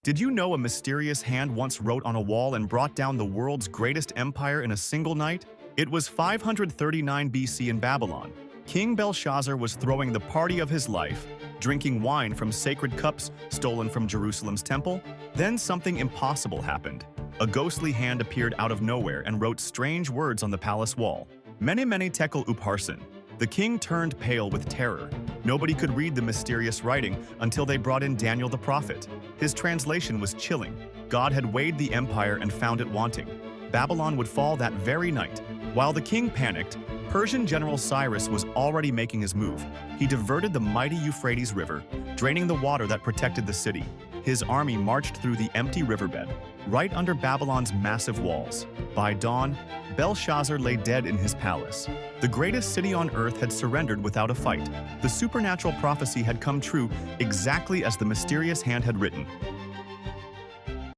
Did you know a mysterious hand once wrote on a wall and brought down the world's greatest empire in a single night? It was 539 BC in Babylon. King Belshazzar was throwing the party of his life, drinking wine from sacred cups stolen from Jerusalem's temple. Then something impossible happened. A ghostly hand appeared out of nowhere and wrote strange words on the palace wall. Mene Mene Tekel Upharsin. The king turned pale with terror. Nobody could read the mysterious writing until they brought in Daniel the prophet. His translation was chilling. God had weighed the empire and found it wanting. Babylon would fall that very night. While the king panicked, Persian General Cyrus was already making his move. He diverted the mighty Euphrates River, draining the water that protected the city. His army marched through the empty riverbed, right under Babylon's massive walls. By dawn, Belshazzar lay dead in his palace. The greatest city on earth had surrendered without a fight. The supernatural prophecy had come true exactly as the mysterious hand had written.